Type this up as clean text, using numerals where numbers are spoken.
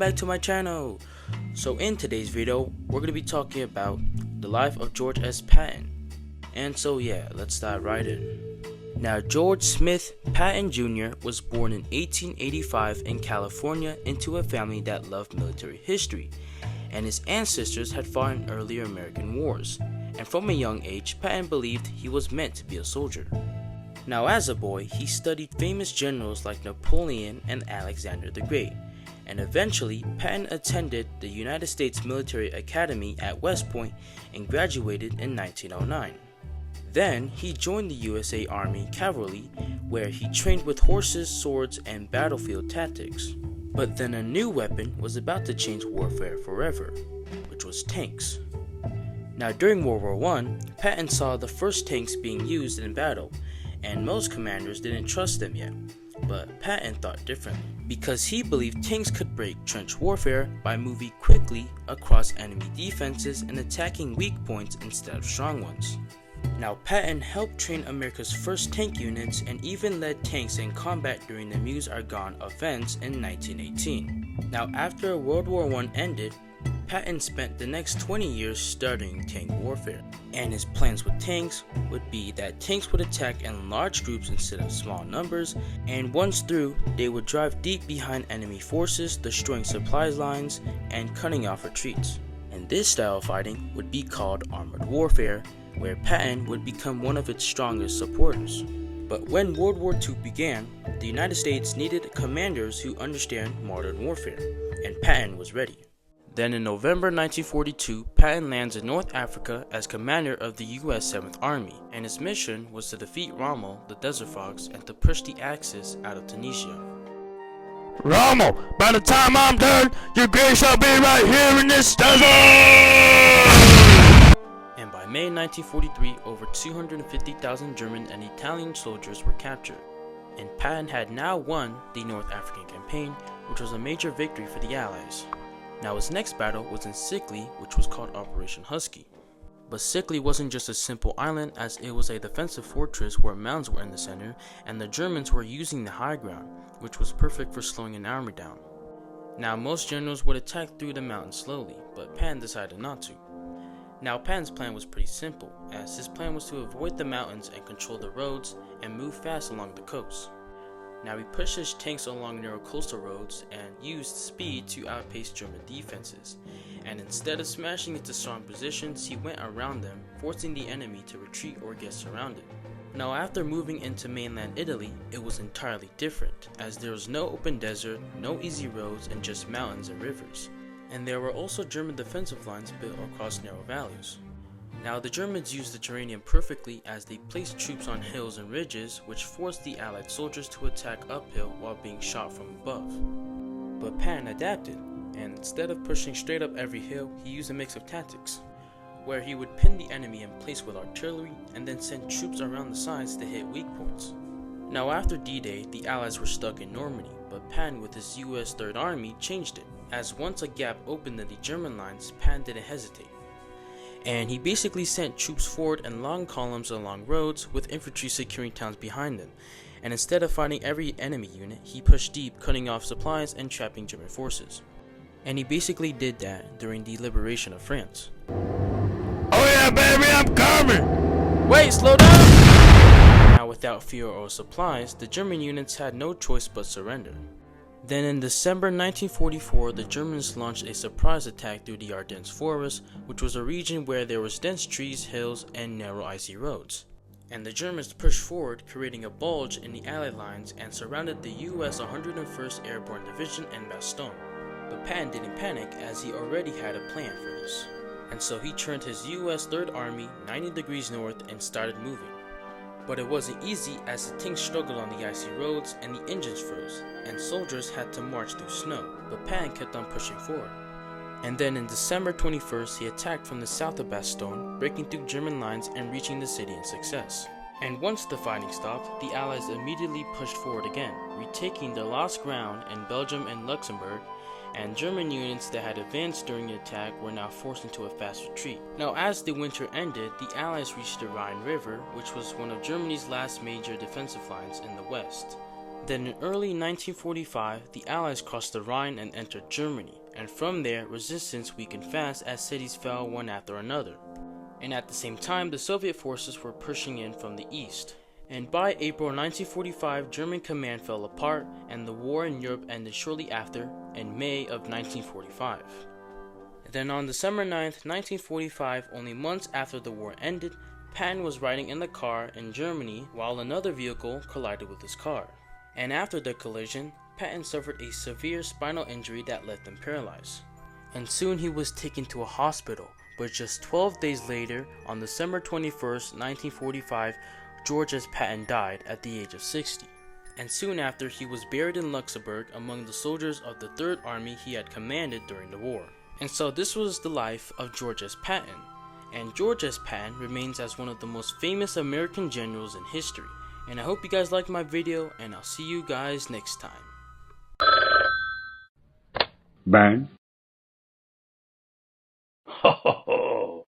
back to my channel. So in today's video, we're going to be talking about the life of George S. Patton. And so yeah, let's dive right in. Now, George Smith Patton Jr. was born in 1885 in California into a family that loved military history, and his ancestors had fought in earlier American wars, and from a young age, Patton believed he was meant to be a soldier. Now, as a boy, he studied famous generals like Napoleon and Alexander the Great, and eventually, Patton attended the United States Military Academy at West Point and graduated in 1909. Then, he joined the USA Army Cavalry, where he trained with horses, swords, and battlefield tactics. But then a new weapon was about to change warfare forever, which was tanks. Now, during World War I, Patton saw the first tanks being used in battle, and most commanders didn't trust them yet. But Patton thought differently, because he believed tanks could break trench warfare by moving quickly across enemy defenses and attacking weak points instead of strong ones. Now, Patton helped train America's first tank units and even led tanks in combat during the Meuse-Argonne offense in 1918. Now, after World War I ended, Patton spent the next 20 years studying tank warfare, and his plans with tanks would be that tanks would attack in large groups instead of small numbers, and once through, they would drive deep behind enemy forces, destroying supply lines and cutting off retreats. And this style of fighting would be called armored warfare, where Patton would become one of its strongest supporters. But when World War II began, the United States needed commanders who understand modern warfare, and Patton was ready. Then in November 1942, Patton lands in North Africa as commander of the US 7th Army, and his mission was to defeat Rommel, the Desert Fox, and to push the Axis out of Tunisia. Rommel, by the time I'm done, your grave shall be right here in this desert! And by May 1943, over 250,000 German and Italian soldiers were captured, and Patton had now won the North African campaign, which was a major victory for the Allies. Now, his next battle was in Sicily, which was called Operation Husky. But Sicily wasn't just a simple island, as it was a defensive fortress where mountains were in the center, and the Germans were using the high ground, which was perfect for slowing an army down. Now, most generals would attack through the mountains slowly, but Patton decided not to. Now, Patton's plan was pretty simple, as his plan was to avoid the mountains and control the roads and move fast along the coast. Now, he pushed his tanks along narrow coastal roads and used speed to outpace German defenses, and instead of smashing into strong positions, he went around them, forcing the enemy to retreat or get surrounded. Now, after moving into mainland Italy, it was entirely different, as there was no open desert, no easy roads, and just mountains and rivers. And there were also German defensive lines built across narrow valleys. Now, the Germans used the terrain perfectly, as they placed troops on hills and ridges, which forced the Allied soldiers to attack uphill while being shot from above. But Patton adapted, and instead of pushing straight up every hill, he used a mix of tactics, where he would pin the enemy in place with artillery and then send troops around the sides to hit weak points. Now, after D-Day, the Allies were stuck in Normandy, but Patton with his US 3rd Army changed it, as once a gap opened in the German lines, Patton didn't hesitate. And he basically sent troops forward in long columns along roads, with infantry securing towns behind them. And instead of fighting every enemy unit, he pushed deep, cutting off supplies and trapping German forces. And he basically did that during the liberation of France. Oh yeah, baby, I'm coming! Wait, slow down! Now, without fuel or supplies, the German units had no choice but surrender. Then in December 1944, the Germans launched a surprise attack through the Ardennes forest, which was a region where there was dense trees, hills, and narrow icy roads. And the Germans pushed forward, creating a bulge in the Allied lines, and surrounded the US 101st Airborne Division in Bastogne. But Patton didn't panic, as he already had a plan for this. And so he turned his US 3rd Army 90 degrees north and started moving. But it wasn't easy, as the tanks struggled on the icy roads and the engines froze, and soldiers had to march through snow, but Patton kept on pushing forward. And then in December 21st, he attacked from the south of Bastogne, breaking through German lines and reaching the city in success. And once the fighting stopped, the Allies immediately pushed forward again, retaking the lost ground in Belgium and Luxembourg, and German units that had advanced during the attack were now forced into a fast retreat. Now, as the winter ended, the Allies reached the Rhine River, which was one of Germany's last major defensive lines in the west. Then in early 1945, the Allies crossed the Rhine and entered Germany, and from there, resistance weakened fast as cities fell one after another. And at the same time, the Soviet forces were pushing in from the east. And by April 1945, German command fell apart, and the war in Europe ended shortly after, in May of 1945. Then on December 9th, 1945, only months after the war ended, Patton was riding in the car in Germany while another vehicle collided with his car. And after the collision, Patton suffered a severe spinal injury that left him paralyzed. And soon he was taken to a hospital, but just 12 days later, on December 21st, 1945, George S. Patton died at the age of 60. And soon after, he was buried in Luxembourg among the soldiers of the 3rd Army he had commanded during the war. And so this was the life of George S. Patton. And George S. Patton remains as one of the most famous American generals in history. And I hope you guys liked my video, and I'll see you guys next time. Bang. Ho ho ho.